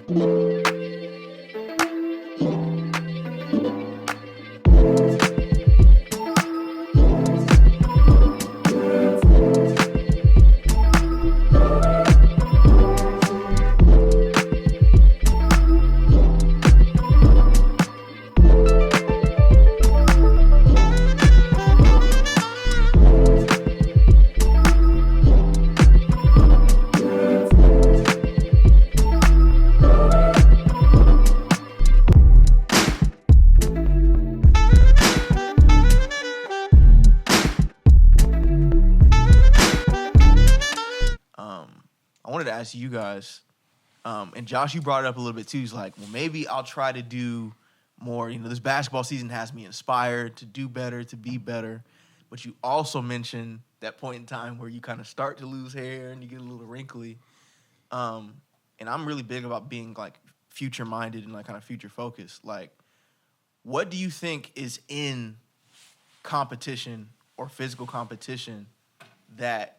I wanted to ask you guys, and Josh, you brought it up a little bit too. He's like, well, maybe I'll try to do more. You know, this basketball season has me inspired to do better, to be better. But you also mentioned that point in time where you kind of start to lose hair and you get a little wrinkly. And I'm really big about being like future minded and like kind of future focused. Like, what do you think is in competition or physical competition that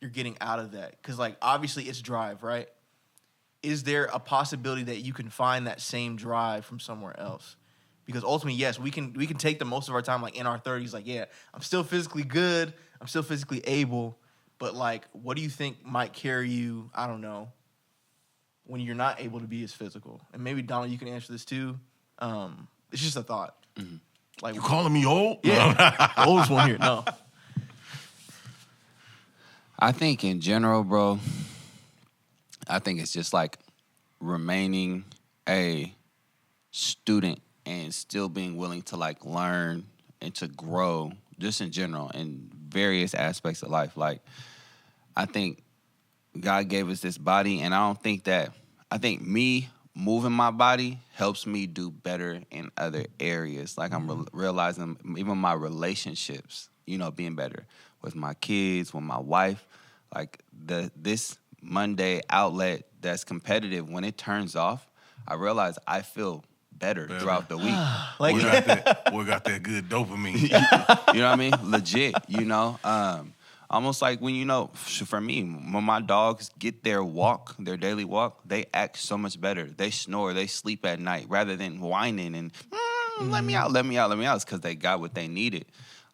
you're getting out of that? Because like obviously it's drive, right? Is there a possibility that you can find that same drive from somewhere else? Because ultimately, yes, we can take the most of our time like in our 30s. Like, yeah, I'm still physically good, I'm still physically able, but like, what do you think might carry you? I don't know, when you're not able to be as physical. And maybe Donald, you can answer this too. It's just a thought. Mm-hmm. Like, You calling me old? yeah, the oldest one here. No. I think in general, bro, I think it's just like remaining a student and still being willing to like learn and to grow just in general in various aspects of life. Like, I think God gave us this body, and I think me moving my body helps me do better in other areas. Like, I'm realizing even my relationships, you know, being better with my kids, with my wife. Like, this Monday outlet that's competitive, when it turns off, I realize I feel better throughout the week. Like, We got that good dopamine. You know what I mean? Legit, you know? Almost like when, you know, for me, when my dogs get their daily walk, they act so much better. They snore, they sleep at night rather than whining and, let me out. It's because they got what they needed.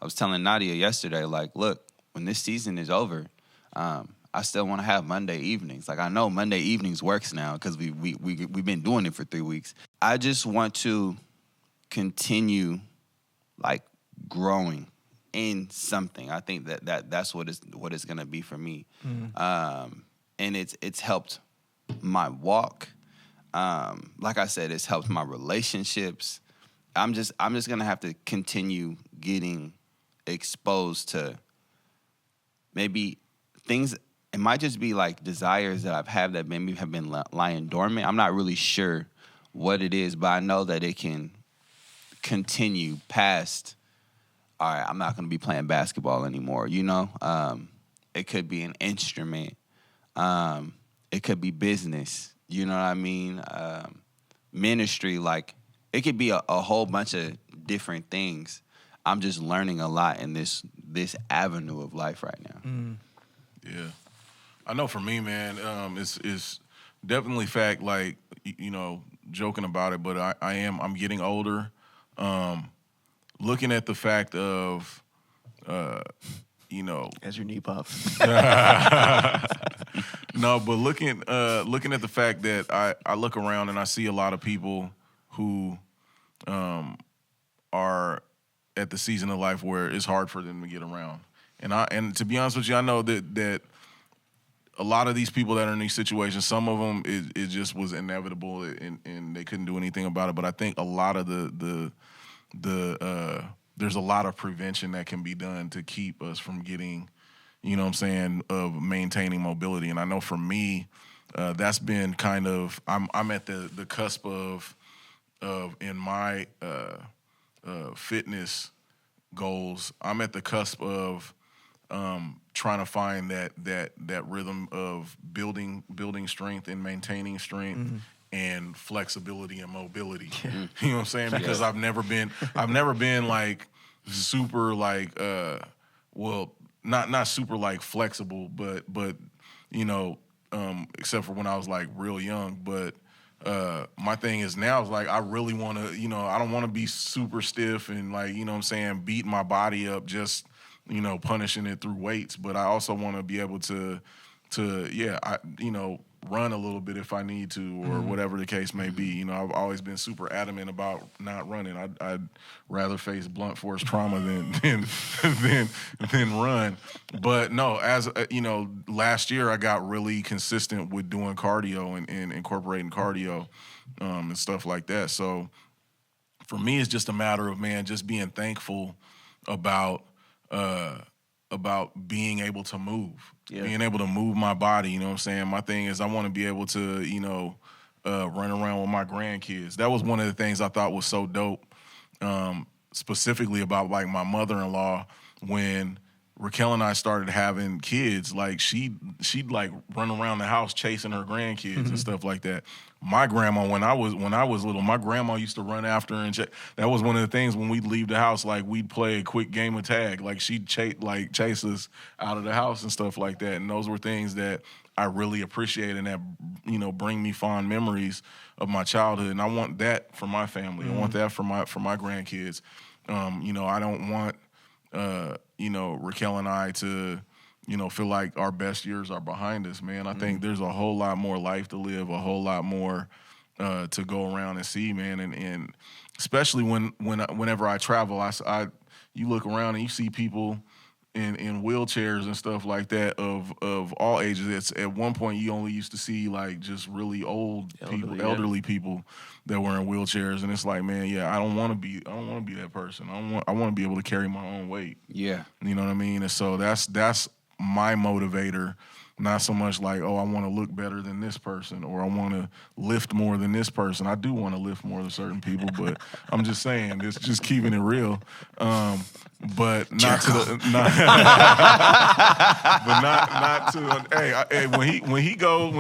I was telling Nadia yesterday, like, look, when this season is over, I still want to have Monday evenings. Like, I know Monday evenings works now because we've been doing it for 3 weeks. I just want to continue, like, growing in something. I think that's what it's gonna be for me. And it's helped my walk. Like I said, it's helped my relationships. I'm just gonna have to continue getting exposed to maybe things. It might just be like desires that I've had that maybe have been lying dormant. I'm not really sure what it is, but I know that it can continue past, all right, I'm not going to be playing basketball anymore, you know? It could be an instrument. It could be business, you know what I mean? Ministry, like, it could be a whole bunch of different things. I'm just learning a lot in this avenue of life right now. Yeah. I know for me, man, it's definitely fact, like, you know, joking about it, but I'm getting older. Looking at the fact of, you know, as your knee pops. No, but looking at the fact that I look around and I see a lot of people who are at the season of life where it's hard for them to get around. And to be honest with you, I know that a lot of these people that are in these situations, some of them it just was inevitable and they couldn't do anything about it. But I think a lot of there's a lot of prevention that can be done to keep us from getting, you know what I'm saying, of maintaining mobility. And I know for me, that's been kind of, I'm at the cusp of in my fitness goals, I'm at the cusp of trying to find that rhythm of building strength and maintaining strength and flexibility and mobility. You know what I'm saying? Because I've never been like super like well, not super like flexible, but you know, except for when I was like real young, but my thing is now is like I really want to, I don't want to be super stiff and like, what I'm saying, beat my body up just, punishing it through weights. But I also want to be able to run a little bit if I need to or whatever the case may be. I've always been super adamant about not running. I'd rather face blunt force trauma than run. But no, as last year I got really consistent with doing cardio and incorporating cardio and stuff like that. So for me, it's just a matter of, man, just being thankful about being able to move, being able to move my body. You know what I'm saying? My thing is I want to be able to, run around with my grandkids. That was one of the things I thought was so dope, specifically about like my mother-in-law when Raquel and I started having kids. Like she'd like run around the house chasing her grandkids and stuff like that. My grandma, when I was little, my grandma used to run after her and that was one of the things when we'd leave the house, like we'd play a quick game of tag. Like she'd chase us out of the house and stuff like that. And those were things that I really appreciate and that, bring me fond memories of my childhood. And I want that for my family. I want that for my grandkids. I don't want Raquel and I to feel like our best years are behind us, man. I think there's a whole lot more life to live, a whole lot more to go around and see, man. And especially whenever I travel, you look around and you see people in wheelchairs and stuff like that of all ages. It's at one point you only used to see like just really old people, elderly people that were in wheelchairs, and it's like, man, I don't want to be that person. I want to be able to carry my own weight. Yeah, you know what I mean. And so that's my motivator. Not so much like, oh, I want to look better than this person or I want to lift more than this person. I do want to lift more than certain people, but I'm just saying, it's just keeping it real. But not to the, not to. When he goes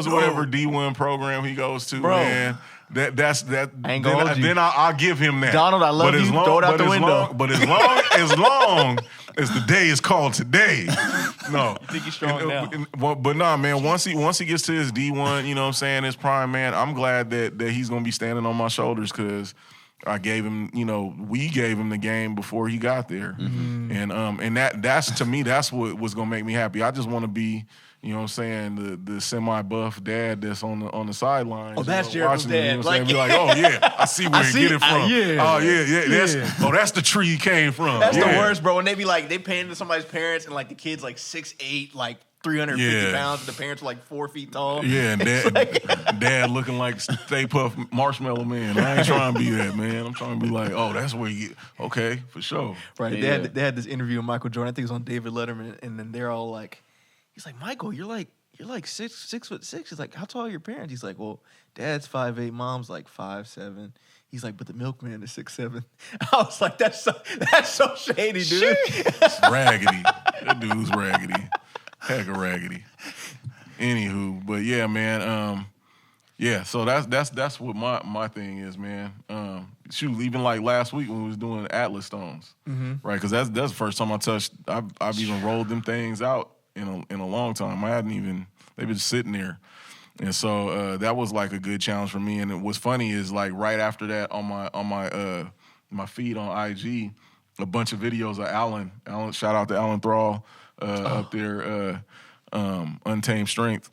to whatever D1 program he goes to, man. That's that. Then I'll give him that. Donald, I love you. Throw it out the window. But as long as the day is called today, no. I think he's strong now. But nah, man. Once he gets to his D1, you know what I'm saying, his prime, man. I'm glad that he's gonna be standing on my shoulders because I gave him, we gave him the game before he got there, and that's to me, that's what was gonna make me happy. I just want to be. You know what I'm saying? The semi-buff dad that's on the sidelines. Oh, that's Jericho's dad. You know what I'm saying? Be like, oh, yeah, I see where he get it from. Oh, yeah. That's the tree he came from. That's the worst, bro. When they be like, they pay into somebody's parents and like the kid's like 6'8", like 350 pounds, and the parents are like 4 feet tall. Yeah, and dad looking like Stay Puft Marshmallow Man. I ain't trying to be that, man. I'm trying to be like, oh, that's where you get, okay, for sure. Right. Yeah. They had this interview with Michael Jordan. I think it was on David Letterman, and then they're all like, he's like, Michael, you're like 6'6". He's like, how tall are your parents? He's like, well, dad's 5'8", mom's like 5'7". He's like, but the milkman is 6'7". I was like, that's so shady, dude. It's raggedy. That dude's raggedy. Heck of raggedy. Anywho, but yeah, man. So that's what my thing is, man. Shoot, even like last week when we was doing Atlas Stones, right? Because that's the first time I've even rolled them things out in a long time. They've been sitting there. And so that was like a good challenge for me. And what's funny is like right after that on my feed on IG, a bunch of videos of Alan, shout out to Alan Thrall up there, Untamed Strength.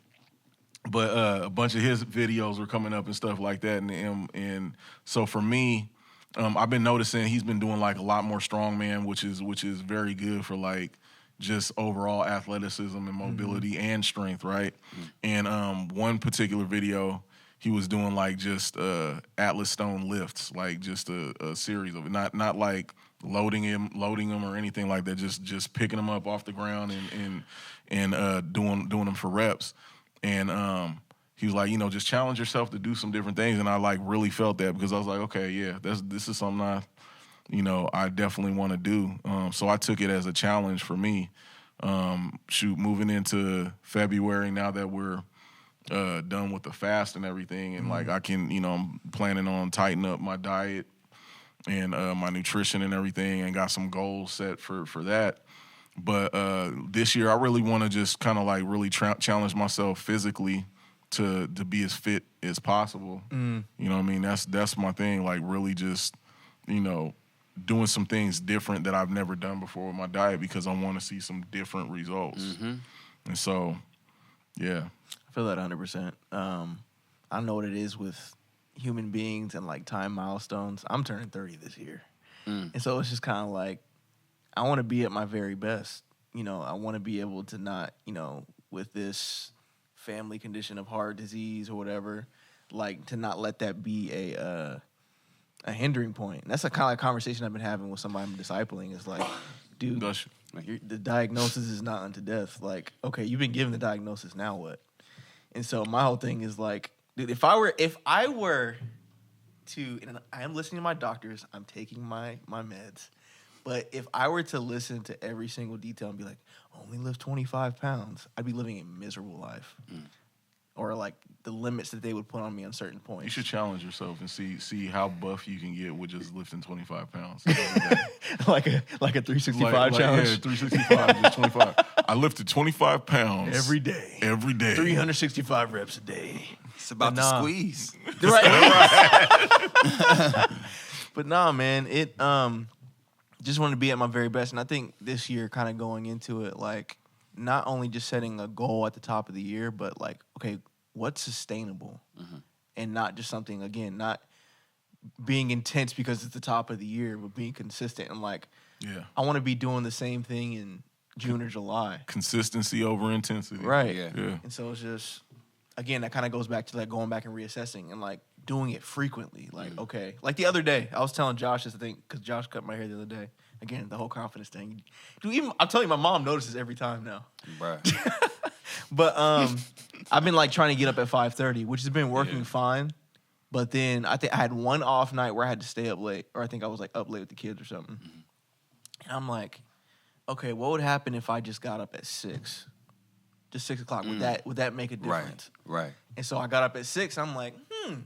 But a bunch of his videos were coming up and stuff like that. And so for me, I've been noticing he's been doing like a lot more strongman, which is very good for like just overall athleticism and mobility and strength, right? And one particular video, he was doing like just Atlas Stone lifts, like just a series of it, not like loading them or anything like that, just picking them up off the ground and doing them for reps. And he was like, just challenge yourself to do some different things. And I like really felt that because I was like, okay, yeah, this is something I definitely want to do. So I took it as a challenge for me. Moving into February now that we're done with the fast and everything, and like I can, I'm planning on tightening up my diet and my nutrition and everything, and got some goals set for that. But this year I really want to just kind of like really challenge myself physically to be as fit as possible. You know what I mean? That's my thing. Like really just, doing some things different that I've never done before with my diet because I want to see some different results. And so, yeah. I feel that 100%. I know what it is with human beings and like time milestones. I'm turning 30 this year. And so it's just kind of like, I want to be at my very best. I want to be able to not, with this family condition of heart disease or whatever, like to not let that be a hindering point. And that's a kind of conversation I've been having with somebody I'm discipling. Is like, dude, the diagnosis is not unto death. Like, okay, you've been given the diagnosis, now what? And so my whole thing is like, dude, if I were to, and I am listening to my doctors, I'm taking my meds, but if I were to listen to every single detail and be like, only lift 25 pounds, I'd be living a miserable life. Or like the limits that they would put on me on certain points. You should challenge yourself and see how buff you can get with just lifting 25 pounds. like a 365 challenge. Yeah, 365, just 25. I lifted 25 pounds every day. 365 reps a day. It's about to squeeze. Right. But nah, man, it just wanted to be at my very best. And I think this year kind of going into it, like, not only just setting a goal at the top of the year, but like, okay, what's sustainable? And not just something, again, not being intense because it's the top of the year, but being consistent. And like, I want to be doing the same thing in June or July. Consistency over intensity. Right. Yeah. And so it's just, again, that kind of goes back to like going back and reassessing and like doing it frequently. Like, okay, like the other day, I was telling Josh this thing, because Josh cut my hair the other day. Again, the whole confidence thing. Dude, even I'm telling you, my mom notices every time now. Bruh. But I've been like trying to get up at 5:30, which has been working fine. But then I think I had one off night where I had to stay up late, or I think I was like up late with the kids or something. And I'm like, okay, what would happen if I just got up at 6? Just 6 o'clock. Would that make a difference? Right. And so I got up at 6. I'm like, it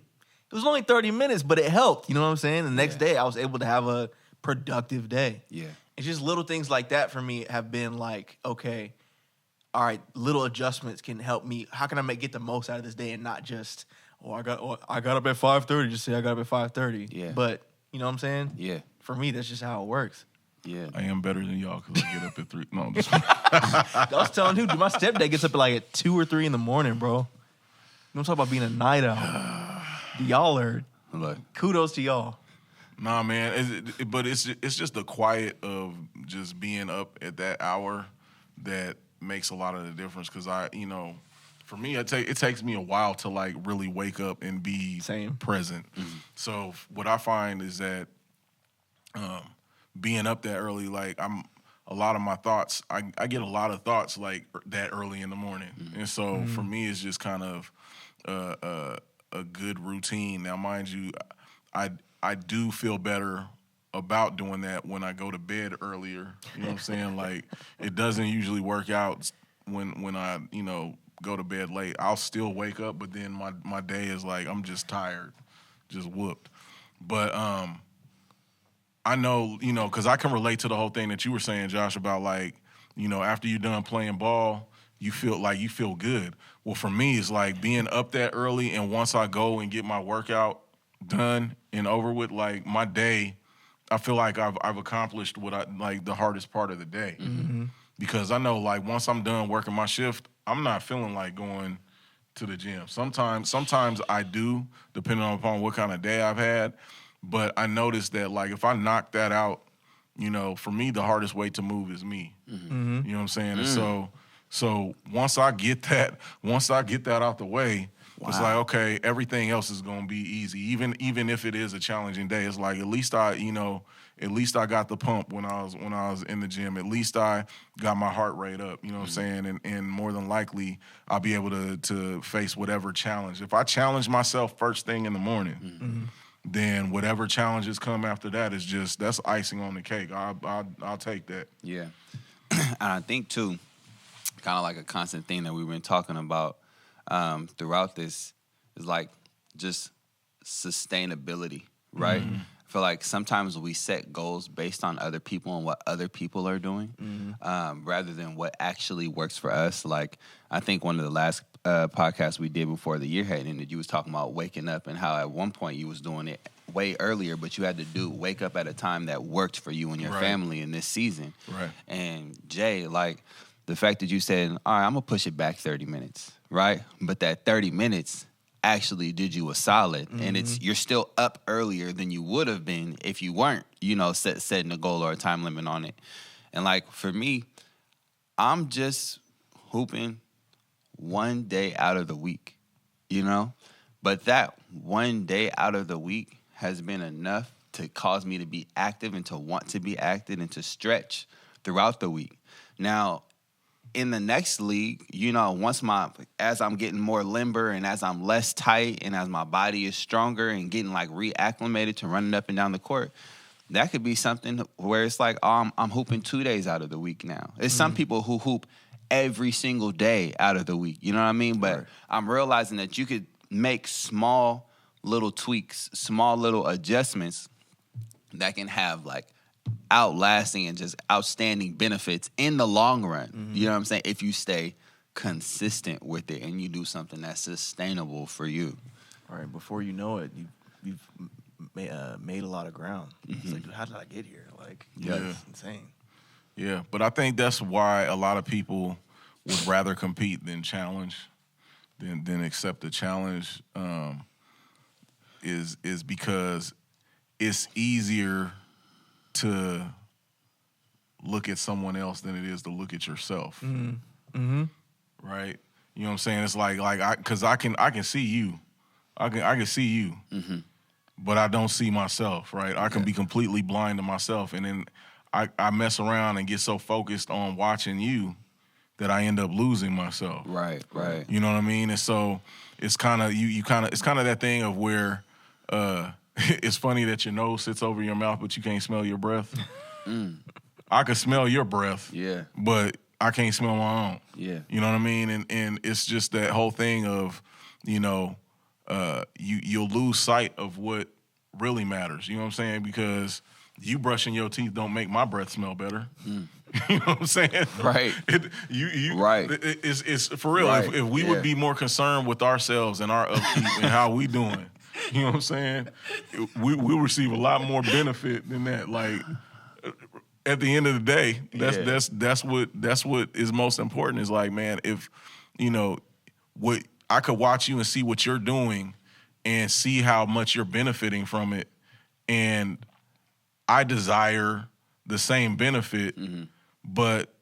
was only 30 minutes, but it helped. You know what I'm saying? The next day I was able to have a productive day. Yeah. It's just little things like that for me have been like, okay, all right, little adjustments can help me. How can I get the most out of this day and not just, I got up at 5:30. Just say I got up at 5:30. Yeah. But you know what I'm saying? Yeah. For me, that's just how it works. Yeah. I am better than y'all because I get up at 3. No, I'm just I was telling dude, my stepdad gets up at like at 2 or 3 in the morning, bro. You don't talk about being a night owl. Y'all are, kudos to y'all. Nah, man, but it's just the quiet of just being up at that hour that makes a lot of the difference. Because for me, it takes me a while to like really wake up and be present. So what I find is that being up that early, like a lot of my thoughts, I get a lot of thoughts like that early in the morning, and so for me, it's just kind of a good routine. Now, mind you, I do feel better about doing that when I go to bed earlier. You know what I'm saying? Like, it doesn't usually work out when I, go to bed late. I'll still wake up, but then my day is like, I'm just tired, just whooped. But I know, because I can relate to the whole thing that you were saying, Josh, about like, after you're done playing ball, you feel good. Well, for me, it's like being up that early, and once I go and get my workout done and over with, like my day, I feel like I've accomplished what I like the hardest part of the day. Because I know like once I'm done working my shift, I'm not feeling like going to the gym. Sometimes I do, depending upon what kind of day I've had. But I noticed that like if I knock that out, for me the hardest way to move is me. You know what I'm saying? And so once I get that out the way, it's like, okay, everything else is gonna be easy. Even if it is a challenging day, it's like at least I got the pump when I was in the gym. At least I got my heart rate up. You know what I'm saying? And more than likely, I'll be able to face whatever challenge. If I challenge myself first thing in the morning, then whatever challenges come after that that's icing on the cake. I'll take that. Yeah, and I think too, kind of like a constant thing that we've been talking about throughout this is like just sustainability, right? feel like sometimes we set goals based on other people and what other people are doing, rather than what actually works for us. Like, I think one of the last podcasts we did before the year had ended, you was talking about waking up and how at one point you was doing it way earlier, but you had to wake up at a time that worked for you and your family in this season. Right. And Jay, like, the fact that you said, all right, I'm going to push it back 30 minutes, right? But that 30 minutes actually did you a solid, and you're still up earlier than you would have been if you weren't, setting a goal or a time limit on it. And like for me, I'm just hooping one day out of the week, but that one day out of the week has been enough to cause me to be active and to want to be active and to stretch throughout the week. Now, in the next league, as I'm getting more limber and as I'm less tight and as my body is stronger and getting like reacclimated to running up and down the court, that could be something where it's like, I'm hooping 2 days out of the week now. There's some people who hoop every single day out of the week. You know what I mean? But I'm realizing that you could make small little tweaks, small little adjustments that can have like outlasting and just outstanding benefits in the long run. You know what I'm saying? If you stay consistent with it and you do something that's sustainable for you. All right, before you know it, you've made a lot of ground. It's like, dude, how did I get here? Like, it's insane. Yeah, but I think that's why a lot of people would rather compete than challenge, than accept the challenge. Is because it's easier to look at someone else than it is to look at yourself. Right? You know what I'm saying? It's like because I can see you, I can see you, but I don't see myself. Right? I can be completely blind to myself, and then I mess around and get so focused on watching you that I end up losing myself. Right. You know what I mean? And so it's kind of it's kind of that thing of where it's funny that your nose sits over your mouth, but you can't smell your breath. I can smell your breath, but I can't smell my own. Yeah. You know what I mean? And it's just that whole thing of, you'll lose sight of what really matters. You know what I'm saying? Because you brushing your teeth don't make my breath smell better. You know what I'm saying? Right. Right. It's for real. Right. If we would be more concerned with ourselves and our upkeep and how we doing, you know what I'm saying? We'll receive a lot more benefit than that. Like, at the end of the day, that's what is most important. Is like, man, if what I could watch you and see what you're doing and see how much you're benefiting from it, and I desire the same benefit, but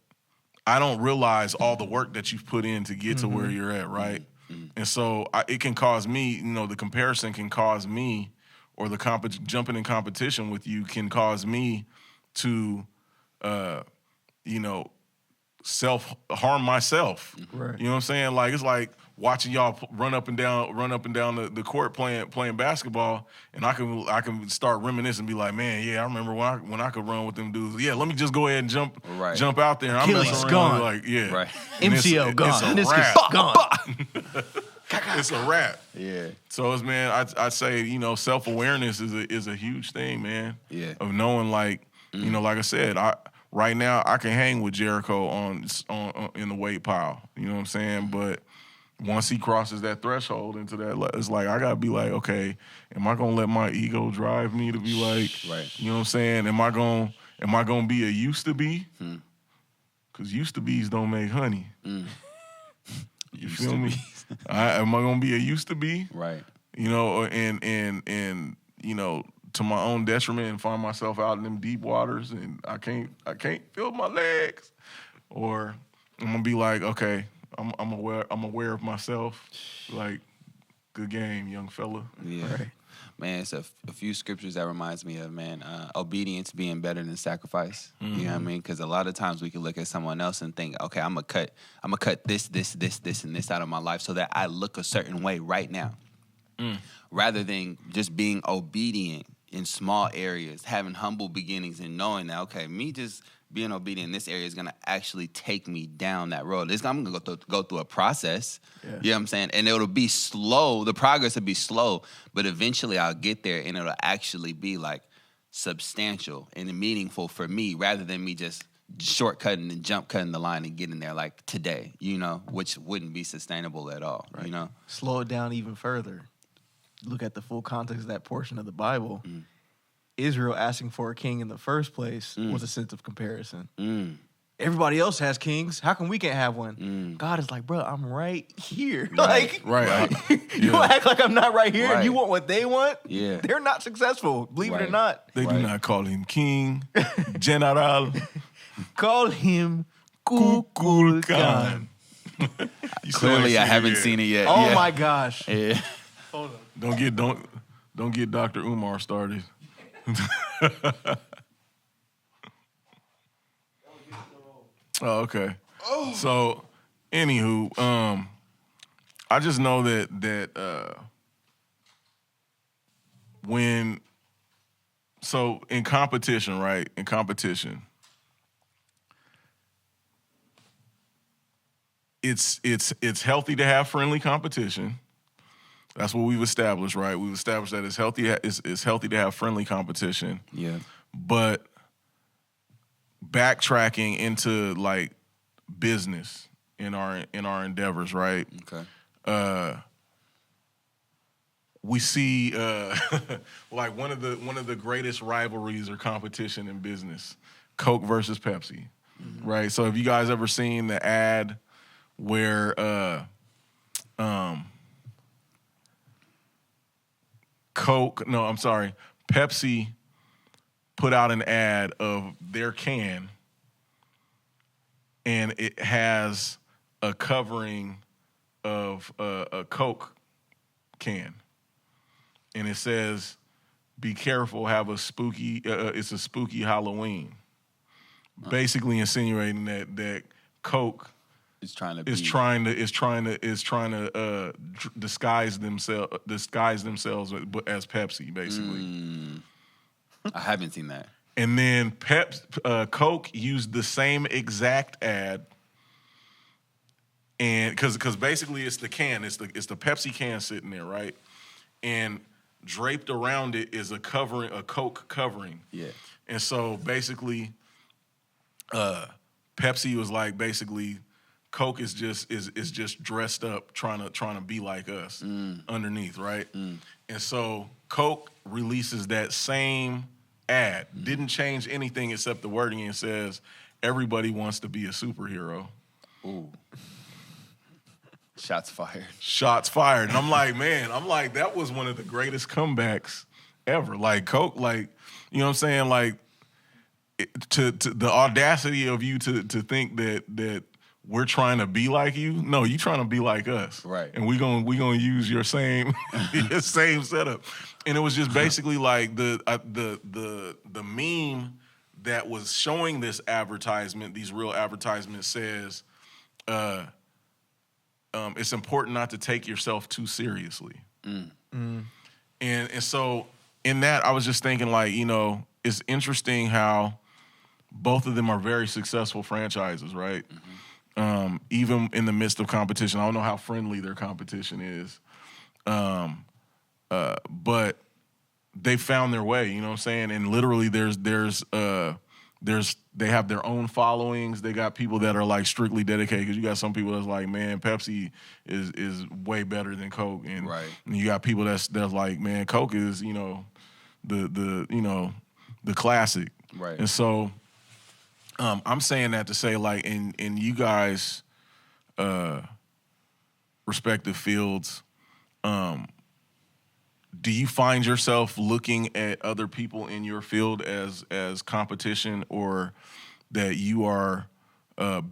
I don't realize all the work that you've put in to get to where you're at, right? And so it can cause me, the comparison can cause me, or the jumping in competition with you can cause me to, self-harm myself. Right. You know what I'm saying? Like, it's like watching y'all run up and down the court playing basketball, and I can start reminiscing and be like, man, yeah, I remember when I could run with them dudes. Yeah, let me just go ahead and jump out there. And I'm messing around gone. Like, yeah. Right. MCL gone. It's a This wrap. gone. It's a wrap. Yeah. So it's, man, I'd say, self-awareness is a huge thing, man. Yeah. Of knowing, like, like I said, right now I can hang with Jericho on in the weight pile. You know what I'm saying? But once he crosses that threshold into that, it's like I gotta be like, okay, am I gonna let my ego drive me to be like, you know what I'm saying? Am I gonna be a used to be? Because used to be's don't make honey. You feel me? Am I gonna be a used to be? Right. And to my own detriment, and find myself out in them deep waters and I can't feel my legs, or I'm gonna be like, okay, I'm aware of myself. Like, good game, young fella. Yeah. Right. Man, it's a few scriptures that reminds me of, man, obedience being better than sacrifice. You know what I mean? Because a lot of times we can look at someone else and think, okay, I'm gonna cut this, and this out of my life so that I look a certain way right now. Rather than just being obedient in small areas, having humble beginnings and knowing that, okay, me just being obedient in this area is going to actually take me down that road. I'm going to go through a process, you know what I'm saying? And it'll be slow. The progress will be slow, but eventually I'll get there and it'll actually be like substantial and meaningful for me rather than me just shortcutting and jump cutting the line and getting there like today, which wouldn't be sustainable at all, Slow it down even further. Look at the full context of that portion of the Bible. Israel asking for a king in the first place was a sense of comparison. Everybody else has kings. How come we can't have one? God is like, bro, I'm right here. Right. You don't act like I'm not right here and you Right. want what they want? Yeah. They're not successful, believe it or Right. not. They do not call him king, general, Call him Kukulkan. Kukulkan. You still Clearly, I ain't haven't seen it yet. Oh yeah. my gosh. Yeah. Hold on. Don't get Dr. Umar started. Oh, okay. So, anywho, I just know that when in competition, right? In competition, it's healthy to have friendly competition. That's what we've established, right? We've established that it's healthy to have friendly competition. Yeah. But backtracking into like business in our endeavors, right? Okay. We see like one of the greatest rivalries or competition in business, Coke versus Pepsi, right? So have you guys ever seen the ad where Pepsi put out an ad of their can and it has a covering of a Coke can. And it says, be careful, have a spooky, it's a spooky Halloween. Basically insinuating that Coke It's trying to is be. trying to disguise themselves as Pepsi, basically. I haven't seen that. And then Coke used the same exact ad, and because basically it's the can, it's the Pepsi can sitting there, right? And draped around it is a Coke covering. Yeah. And so basically, Pepsi was like basically Coke is just dressed up trying to be like us underneath, right? And so Coke releases that same ad, didn't change anything except the wording, and says everybody wants to be a superhero. Ooh. Shots fired. Shots fired. And I'm like, that was one of the greatest comebacks ever. Like Coke, like, you know what I'm saying? Like to the audacity of you to think that we're trying to be like you. No, you trying to be like us. Right. And we gonna use your same your same setup. And it was just basically like the meme that was showing this advertisement, these real advertisements says, it's important not to take yourself too seriously. And so in that, I was just thinking like, it's interesting how both of them are very successful franchises, right? Even in the midst of competition. I don't know how friendly their competition is. But they found their way, you know what I'm saying? And literally they have their own followings. They got people that are like strictly dedicated, because you got some people that's like, man, Pepsi is way better than Coke. And, Right. and you got people that's like, man, Coke is, the classic. Right. And so I'm saying that to say, like, in you guys' respective fields, do you find yourself looking at other people in your field as competition, or that you are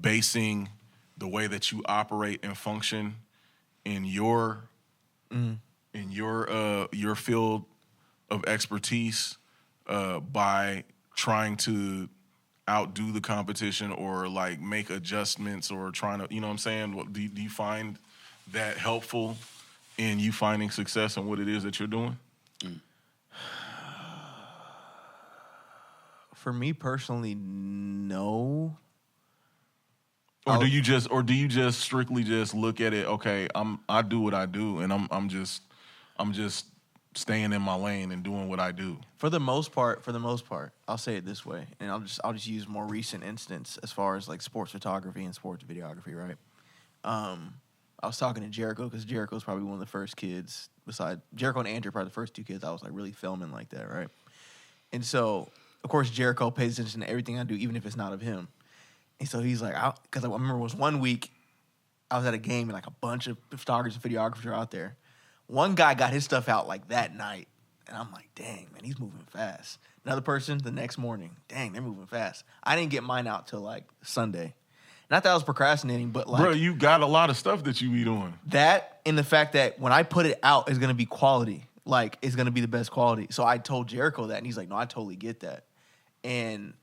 basing the way that you operate and function in your field of expertise by trying to outdo the competition, or like make adjustments, or trying to, you know what I'm saying? Do you find that helpful in you finding success in what it is that you're doing? For me personally, no. Or do you just strictly just look at it, okay, I do what I do, and I'm just staying in my lane and doing what I do. For the most part, I'll say it this way, and I'll just use more recent instance as far as like sports photography and sports videography, right? I was talking to Jericho because Jericho's probably one of the first kids, besides Jericho and Andrew, probably the first two kids I was like really filming like that, right? And so, of course, Jericho pays attention to everything I do, even if it's not of him. And so he's like, because I remember it was one week I was at a game and like a bunch of photographers and videographers are out there. One guy got his stuff out like that night, and I'm like, dang, man, he's moving fast. Another person the next morning, dang, they're moving fast. I didn't get mine out till like Sunday. Not that I was procrastinating, but like... Bro, you got a lot of stuff that you be doing. That and the fact that when I put it out, it's going to be quality. Like, it's going to be the best quality. So I told Jericho that, and he's like, no, I totally get that. And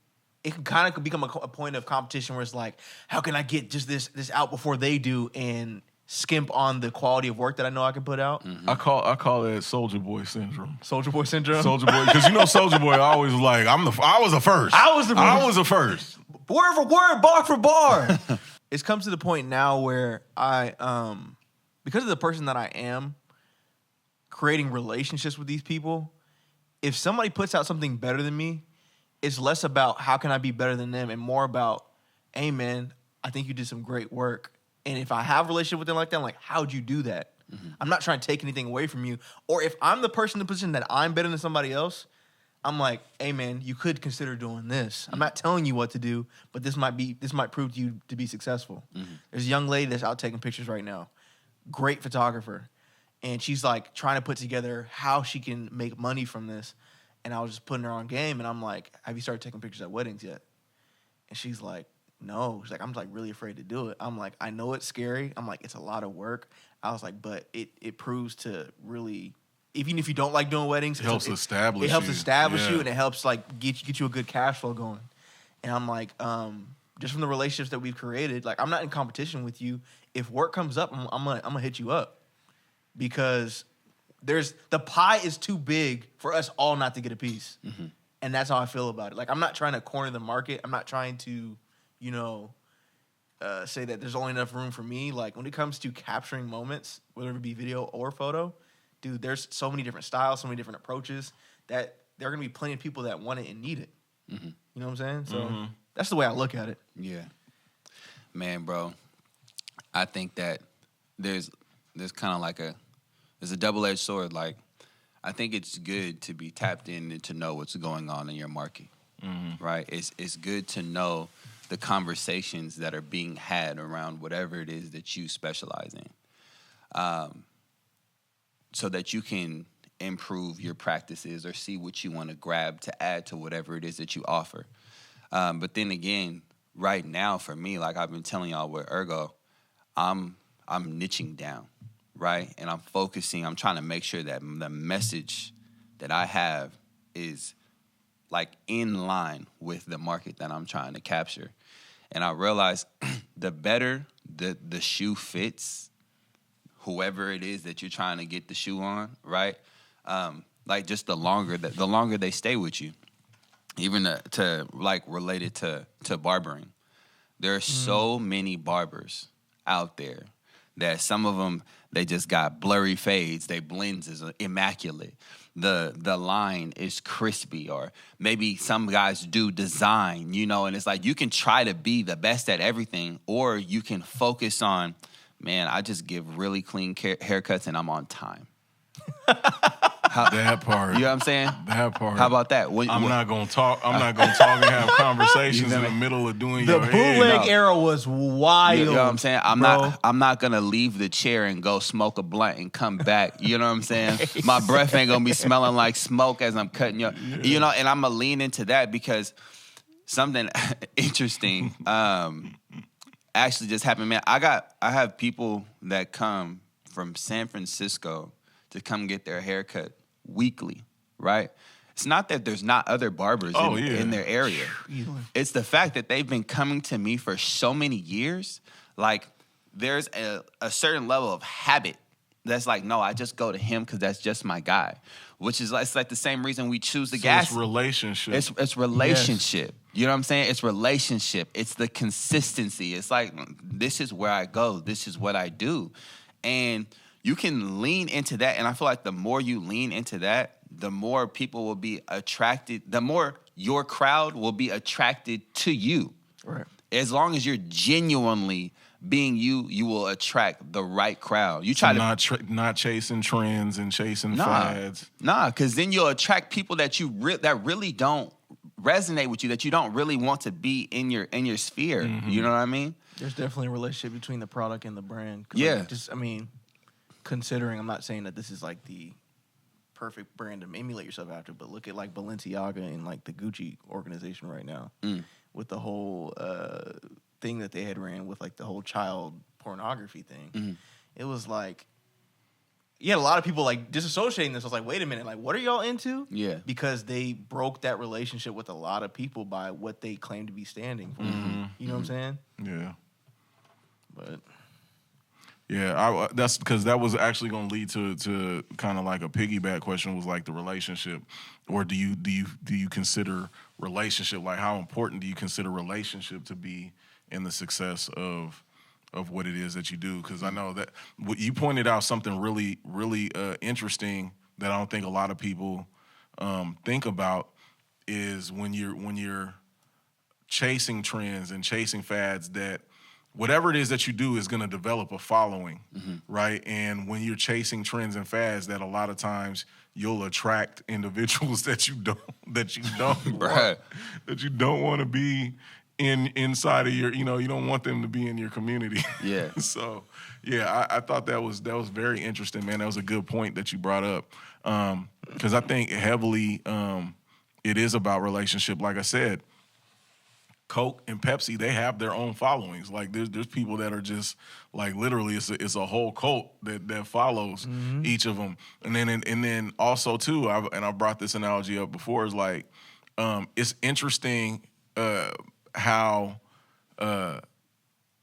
it can kind of become a point of competition where it's like, how can I get just this out before they do and skimp on the quality of work that I know I can put out? I call that Soldier Boy syndrome. Soldier Boy syndrome? Soldier Boy, because you know Soldier Boy always like, I was the first. I was the first. Word for word, bar for bar. It's come to the point now where I, because of the person that I am, creating relationships with these people, if somebody puts out something better than me, it's less about how can I be better than them and more about, hey, man, I think you did some great work. And if I have a relationship with them like that, I'm like, how'd you do that? Mm-hmm. I'm not trying to take anything away from you. Or if I'm the person in the position that I'm better than somebody else, I'm like, hey, man, you could consider doing this. I'm not telling you what to do, but this might prove to you to be successful. Mm-hmm. There's a young lady that's out taking pictures right now. Great photographer. And she's like trying to put together how she can make money from this. And I was just putting her on game, and I'm like, have you started taking pictures at weddings yet? And she's like, no. She's like, I'm like really afraid to do it. I'm like, I know it's scary. I'm like, it's a lot of work. I was like, but it proves to really, even if you don't like doing weddings, it helps establish you, and it helps like get you a good cash flow going. And I'm like, just from the relationships that we've created, like I'm not in competition with you. If work comes up, I'm gonna hit you up, because the pie is too big for us all not to get a piece. Mm-hmm. And that's how I feel about it. Like, I'm not trying to corner the market. I'm not trying to, say that there's only enough room for me. Like, when it comes to capturing moments, whether it be video or photo, dude, there's so many different styles, so many different approaches that there are going to be plenty of people that want it and need it. Mm-hmm. You know what I'm saying? So that's the way I look at it. Yeah. Man, bro, I think that there's kind of like there's a double-edged sword. Like, I think it's good to be tapped in and to know what's going on in your market, right? It's good to know the conversations that are being had around whatever it is that you specialize in, so that you can improve your practices or see what you want to grab to add to whatever it is that you offer. But then again, right now for me, like I've been telling y'all with Ergo, I'm niching down. Right? And I'm focusing, I'm trying to make sure that the message that I have is like in line with the market that I'm trying to capture. And I realize the better the shoe fits, whoever it is that you're trying to get the shoe on, right? Like just the longer they stay with you, even to like related to barbering. There are so many barbers out there that some of them, they just got blurry fades. Their blends is immaculate. The line is crispy, or maybe some guys do design, and it's like you can try to be the best at everything, or you can focus on, man, I just give really clean haircuts and I'm on time. That part. You know what I'm saying? That part. How about that? I'm not gonna talk and have conversations in the middle of doing your hair. The bootleg era was wild. You know what I'm saying? I'm not gonna leave the chair and go smoke a blunt and come back. You know what I'm saying? My breath ain't gonna be smelling like smoke as I'm cutting and I'm gonna lean into that, because something interesting actually just happened, man. I have people that come from San Francisco to come get their haircut weekly, right? It's not that there's not other barbers in their area. It's the fact that they've been coming to me for so many years. Like, there's a certain level of habit that's like, no, I just go to him because that's just my guy. Which is it's like the same reason we choose the gas. It's relationship. It's relationship. Yes. You know what I'm saying? It's relationship. It's the consistency. It's like, this is where I go. This is what I do. And you can lean into that. And I feel like the more you lean into that, the more people will be attracted, the more your crowd will be attracted to you. Right. As long as you're genuinely being you, you will attract the right crowd. You try to not chasing trends and chasing fads. Nah, because then you'll attract people that that really don't resonate with you, that you don't really want to be in your sphere. Mm-hmm. You know what I mean? There's definitely a relationship between the product and the brand. 'Cause, Yeah. like, I mean, considering, I'm not saying that this is like the perfect brand to emulate yourself after, but look at like Balenciaga and like the Gucci organization right now with the whole thing that they had ran with like the whole child pornography thing. It was like, a lot of people like disassociating this. I was like, wait a minute, like what are y'all into? Yeah. Because they broke that relationship with a lot of people by what they claim to be standing for. You know what I'm saying? Yeah. But Yeah, that's because that was actually going to lead to kind of like a piggyback question, was like the relationship, or do you consider relationship, like how important do you consider relationship to be in the success of what it is that you do? Because I know that you pointed out something really interesting that I don't think a lot of people think about is when you're chasing trends and chasing fads, that whatever it is that you do is going to develop a following, right? And when you're chasing trends and fads, that a lot of times you'll attract individuals that you don't Right. that you don't want to be inside of your, you don't want them to be in your community. Yeah. So, yeah, I thought that was very interesting, man. That was a good point that you brought up, because I think heavily it is about relationship. Like I said, Coke and Pepsi, they have their own followings. Like there's people that are just like literally it's a whole cult that follows each of them. And then also too, I brought this analogy up before, is like it's interesting how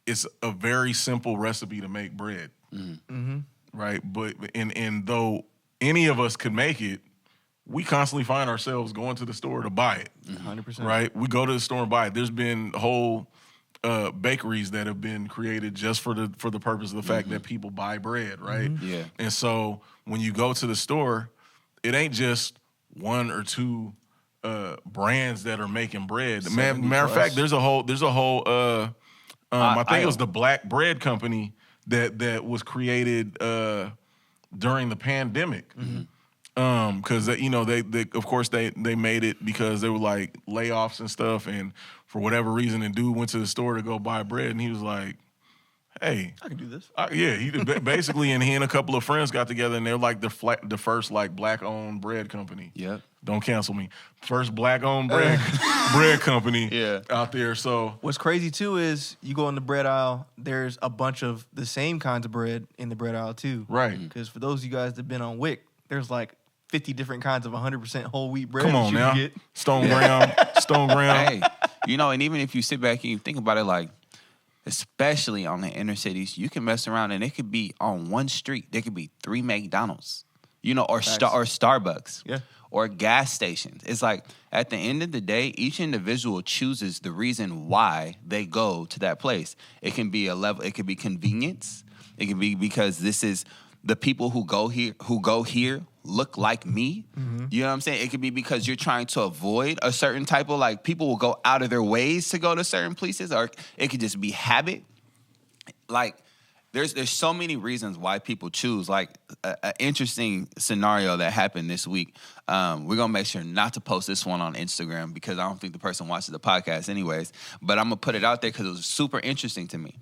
it's a very simple recipe to make bread, right? But and though any of us could make it, we constantly find ourselves going to the store to buy it. 100%. Right? We go to the store and buy it. There's been whole bakeries that have been created just for the purpose of the fact that people buy bread, right? Yeah. And so when you go to the store, it ain't just one or two brands that are making bread. Matter of fact, there's a whole I think it was the Black Bread Company that was created during the pandemic. Because they of course they made it because they were like layoffs and stuff, and for whatever reason, the dude went to the store to go buy bread, and he was like, "Hey, I can do this." He basically, and he and a couple of friends got together, and they're like the first like black-owned bread company. Yep. Don't cancel me. First black-owned bread company Yeah. out there. So What's crazy too is you go in the bread aisle, there's a bunch of the same kinds of bread in the bread aisle too. right. Because for those of you guys that've been on WIC, there's like 50 different kinds of 100% whole wheat bread. Come that on you now, can get. Stone Ground. Hey, and even if you sit back and you think about it, like, especially on the inner cities, you can mess around and it could be on one street. There could be 3 McDonald's, or Starbucks, Yeah. or gas stations. It's like at the end of the day, each individual chooses the reason why they go to that place. It can be it could be convenience. It can be because this is the people who go here look like me. You know what I'm saying? It could be because you're trying to avoid a certain type of, like, people will go out of their ways to go to certain places, or it could just be habit. Like, there's so many reasons why people choose. Like, an interesting scenario that happened this week. We're going to make sure not to post this one on Instagram because I don't think the person watches the podcast anyways. But I'm going to put it out there because it was super interesting to me.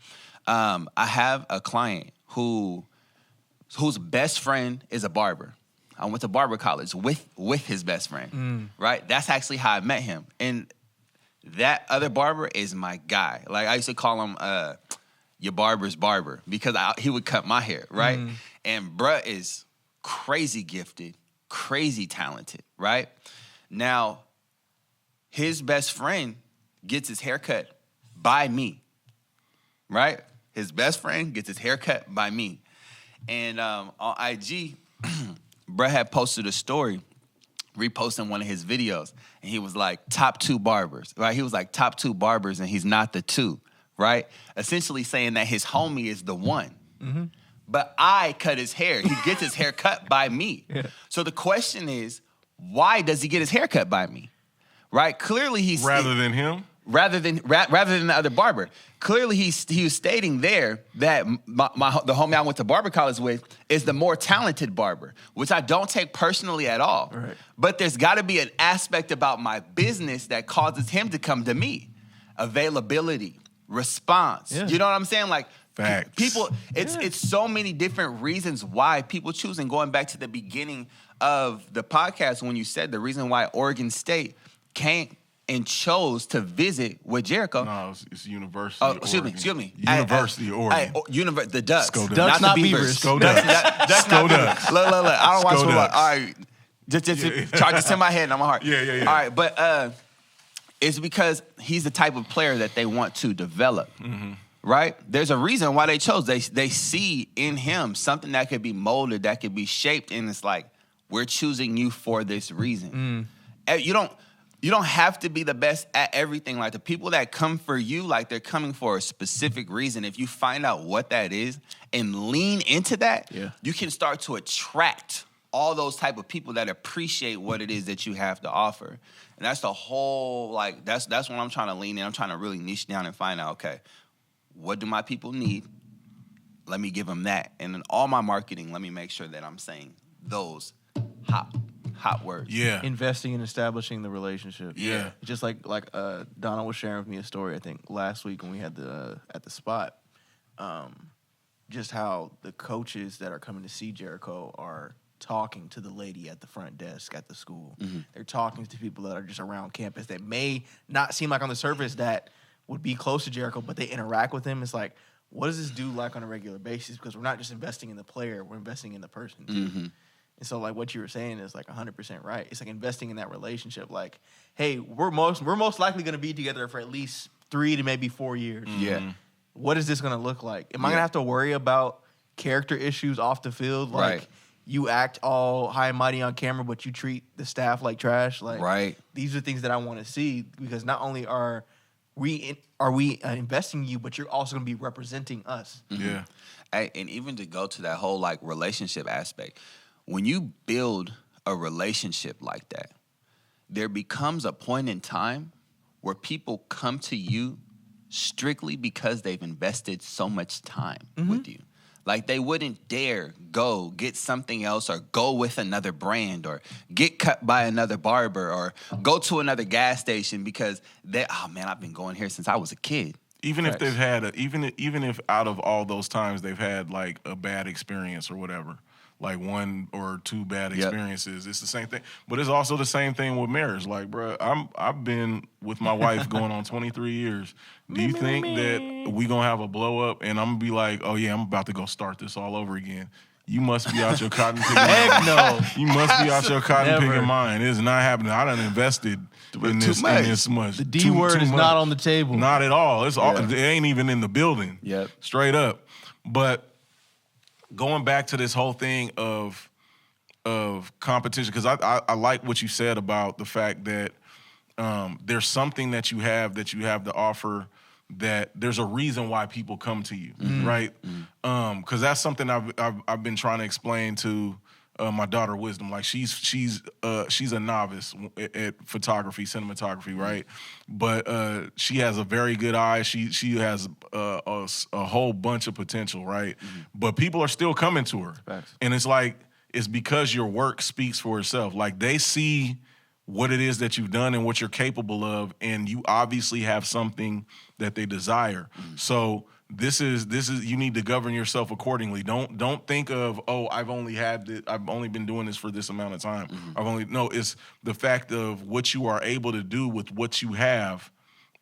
I have a client whose best friend is a barber. I went to barber college with his best friend, right? That's actually how I met him. And that other barber is my guy. Like, I used to call him your barber's barber because he would cut my hair, right? And bruh is crazy gifted, crazy talented, right? Now, his best friend gets his hair cut by me, right? His best friend gets his hair cut by me. And on IG, bruh had posted a story reposting one of his videos. And he was like, top 2 barbers, right? He was like, top 2 barbers, and he's not the 2, right? Essentially saying that his homie is the one. but I cut his hair. He gets his hair cut by me. Yeah. So the question is, why does he get his hair cut by me? Right? Clearly he's Rather than him? rather than the other barber. Clearly, he was stating there that the homie I went to barber college with is the more talented barber, which I don't take personally at all. Right. But there's got to be an aspect about my business that causes him to come to me. Availability, response. Yeah. You know what I'm saying? Like Facts. people, it's so many different reasons why people choose. And going back to the beginning of the podcast when you said the reason why Oregon State came and chose to visit with Jericho. No, it's University Oh, of excuse Oregon. me. University of Oregon. The Ducks. Sko Ducks. Ducks, not the Beavers. Sko Ducks. That's Sko not Ducks. Beavers. Look. I don't watch Sko football. Ducks. All right. Just charge this in my head and I'm heart. Yeah. All right, but it's because he's the type of player that they want to develop. Mm-hmm. Right? There's a reason why they chose. They see in him something that could be molded, that could be shaped, and it's like, we're choosing you for this reason. You don't have to be the best at everything. Like the people that come for you, like they're coming for a specific reason. If you find out what that is and lean into that, you can start to attract all those type of people that appreciate what it is that you have to offer. And that's the whole, like, that's what I'm trying to lean in. I'm trying to really niche down and find out, okay, what do my people need? Let me give them that. And in all my marketing, let me make sure that I'm saying those hot words. Yeah. Investing in establishing the relationship. Yeah. Just like Donald was sharing with me a story, I think, last week when we had at the spot, just how the coaches that are coming to see Jericho are talking to the lady at the front desk at the school. Mm-hmm. They're talking to people that are just around campus that may not seem like on the surface that would be close to Jericho, but they interact with him. It's like, what does this dude like on a regular basis? Because we're not just investing in the player, we're investing in the person too. Mm-hmm. And so, like, what you were saying is, like, 100% right. It's, like, investing in that relationship. Like, hey, we're most likely going to be together for at least 3 to maybe 4 years. Yeah. What is this going to look like? Am I going to have to worry about character issues off the field? Like, Right. you act all high and mighty on camera, but you treat the staff like trash. Like, Right. These are things that I want to see because not only are we investing in you, but you're also going to be representing us. Yeah. And even to go to that whole, like, relationship aspect, when you build a relationship like that, there becomes a point in time where people come to you strictly because they've invested so much time with you. Like, they wouldn't dare go get something else or go with another brand or get cut by another barber or go to another gas station because I've been going here since I was a kid. Even if they've had even if out of all those times they've had like a bad experience or whatever, like 1 or 2 bad experiences, it's the same thing. But it's also the same thing with marriage. Like, bro, I've been with my wife going on 23 years. Do you think that we gonna have a blow up and I'm gonna be like, oh yeah, I'm about to go start this all over again? You must be out your cotton picking mind. Heck no. You must be out your cotton Never. picking mind. It's not happening. I done invested in this much. The D word is not on the table. Not at all. It's all. It ain't even in the building. Yep. Straight up. But going back to this whole thing of competition, because I like what you said about the fact that there's something that you have to offer, that there's a reason why people come to you, right? Because that's something I've been trying to explain to my daughter Wisdom. Like, she's a novice at photography, cinematography, right? But she has a very good eye. She has a whole bunch of potential, right? But people are still coming to her, Facts. and it's like, it's because your work speaks for itself. Like, they see what it is that you've done and what you're capable of, and you obviously have something that they desire. So this is you need to govern yourself accordingly. Don't think of, oh, I've only been doing this for this amount of time. It's the fact of what you are able to do with what you have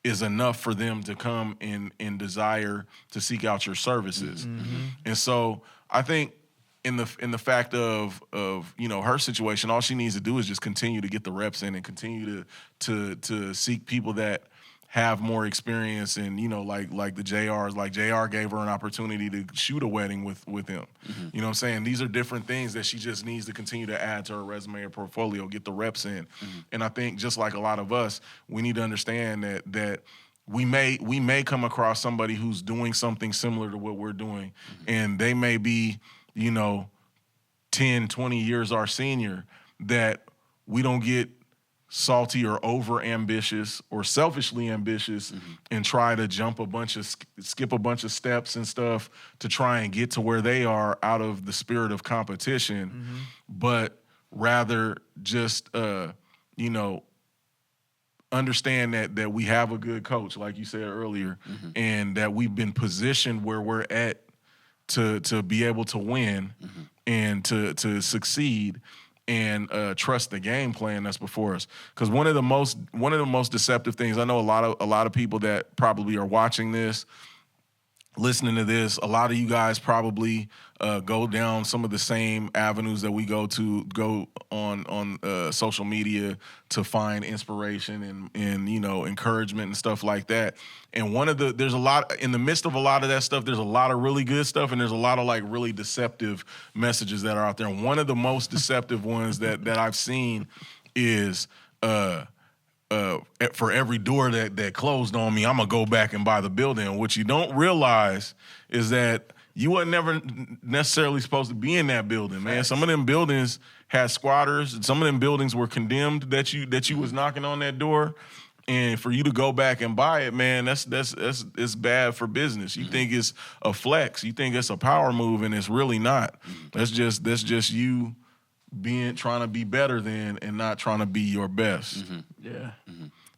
is enough for them to come and desire to seek out your services. And so I think in the fact of her situation, all she needs to do is just continue to get the reps in and continue to seek people that have more experience, and like the JRs. Like, JR gave her an opportunity to shoot a wedding with him. You know what I'm saying? These are different things that she just needs to continue to add to her resume or portfolio, get the reps in. And I think, just like a lot of us, we need to understand that we may come across somebody who's doing something similar to what we're doing, and they may be, 10, 20 years our senior, that we don't get salty or over ambitious or selfishly ambitious and try to skip a bunch of steps and stuff to try and get to where they are out of the spirit of competition, but rather just understand that we have a good coach, like you said earlier, and that we've been positioned where we're at to be able to win and to succeed, and trust the game plan that's before us. Because one of the most deceptive things, I know a lot of people that probably are watching this, listening to this, a lot of you guys probably go down some of the same avenues that we go on social media to find inspiration and encouragement and stuff like that. And there's a lot in the midst of a lot of that stuff. There's a lot of really good stuff, and there's a lot of like really deceptive messages that are out there. And one of the most deceptive ones that I've seen is for every door that closed on me, I'm gonna go back and buy the building. What you don't realize is that you weren't never necessarily supposed to be in that building, man. Some of them buildings had squatters, and some of them buildings were condemned that you was knocking on that door. And for you to go back and buy it, man, that's it's bad for business. You think it's a flex, you think it's a power move, and it's really not. That's just you trying to be better than and not trying to be your best. Yeah.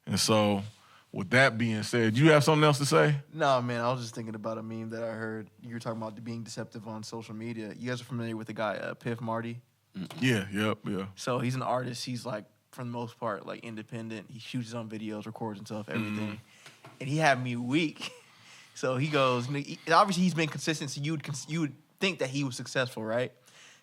And so, with that being said, do you have something else to say? No, man, I was just thinking about a meme that I heard. You were talking about being deceptive on social media. You guys are familiar with the guy Piff Marty? Yeah. So he's an artist. He's like, for the most part, like independent. He shoots his own videos, records himself, everything. And he had me weak. So he goes, obviously he's been consistent, so you would think that he was successful, right?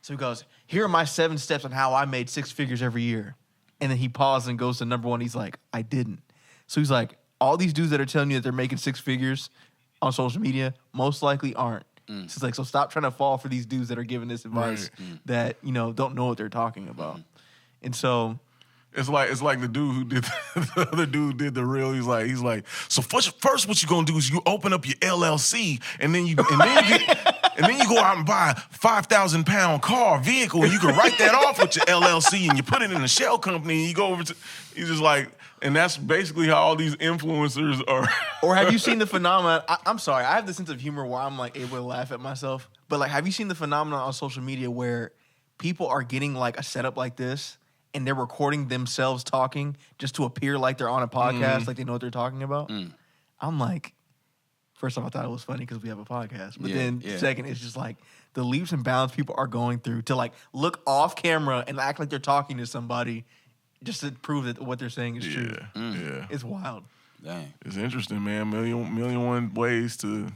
So he goes, here are my 7 steps on how I made 6 figures every year. And then he pauses and goes to number 1. He's like, I didn't. So he's like, all these dudes that are telling you that they're making 6 figures on social media most likely aren't. So it's like, so stop trying to fall for these dudes that are giving this advice that, don't know what they're talking about. And so it's like the dude who did the other dude did the real. He's like, so first what you gonna do is you open up your LLC and then you go out and buy a 5,000-pound vehicle, and you can write that off with your LLC, and you put it in a shell company, and you go over to. He's just like, and that's basically how all these influencers are. Or have you seen the phenomenon? I'm sorry, I have this sense of humor where I'm like able to laugh at myself. But like, have you seen the phenomenon on social media where people are getting like a setup like this, and they're recording themselves talking just to appear like they're on a podcast, like they know what they're talking about? I'm like, first off, I thought it was funny because we have a podcast. But then second, it's just like the leaps and bounds people are going through to like look off camera and act like they're talking to somebody just to prove that what they're saying is true. Yeah. It's wild. Dang. It's interesting, man. Million one ways to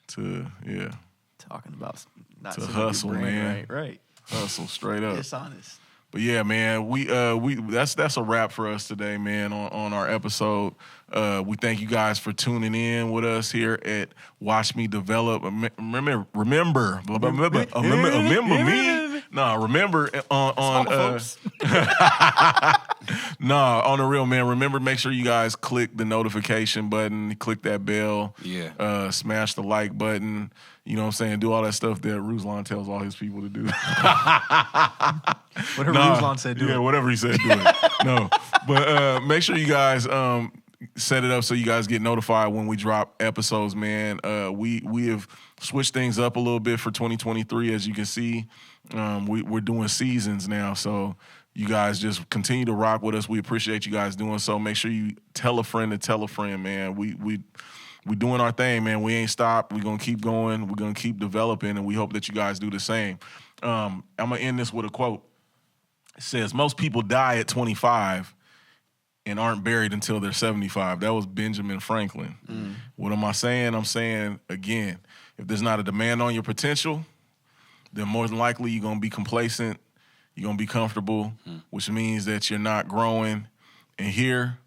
Talking about not to sitting with your hustle, brain, man. Right. Hustle straight up. Dishonest. But yeah, man, we that's a wrap for us today, man, on our episode. We thank you guys for tuning in with us here at Watch Me Develop. Remember me. No, remember on on the real, man. Remember, make sure you guys click the notification button, click that bell, smash the like button. You know what I'm saying? Do all that stuff that Ruslan tells all his people to do. Whatever Ruslan said, do it. Yeah, whatever he said, do it. No. But make sure you guys set it up so you guys get notified when we drop episodes, man. We have switched things up a little bit for 2023, as you can see. We're doing seasons now, so you guys just continue to rock with us. We appreciate you guys doing so. Make sure you tell a friend to tell a friend, man. We doing our thing, man. We ain't stopped. We're going to keep going. We're going to keep developing, and we hope that you guys do the same. I'm going to end this with a quote. It says, most people die at 25 and aren't buried until they're 75. That was Benjamin Franklin. What am I saying? I'm saying, again, if there's not a demand on your potential, then more than likely you're going to be complacent. You're going to be comfortable, which means that you're not growing. And here,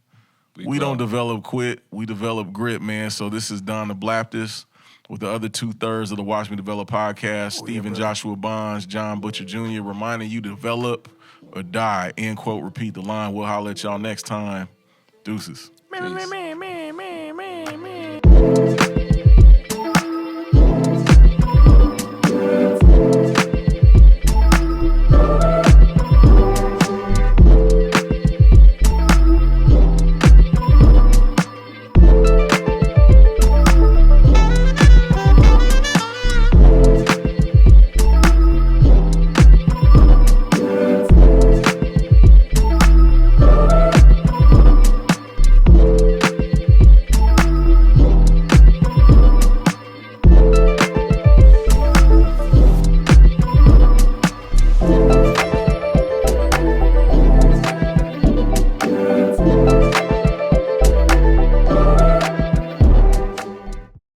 we don't develop quit. We develop grit, man. So this is Don the Baptist with the other 2/3 of the Watch Me Develop podcast. Stephen Joshua Bonds, John Butcher Jr. reminding you to develop or die. End quote. Repeat the line. We'll holler at y'all next time. Deuces. Peace.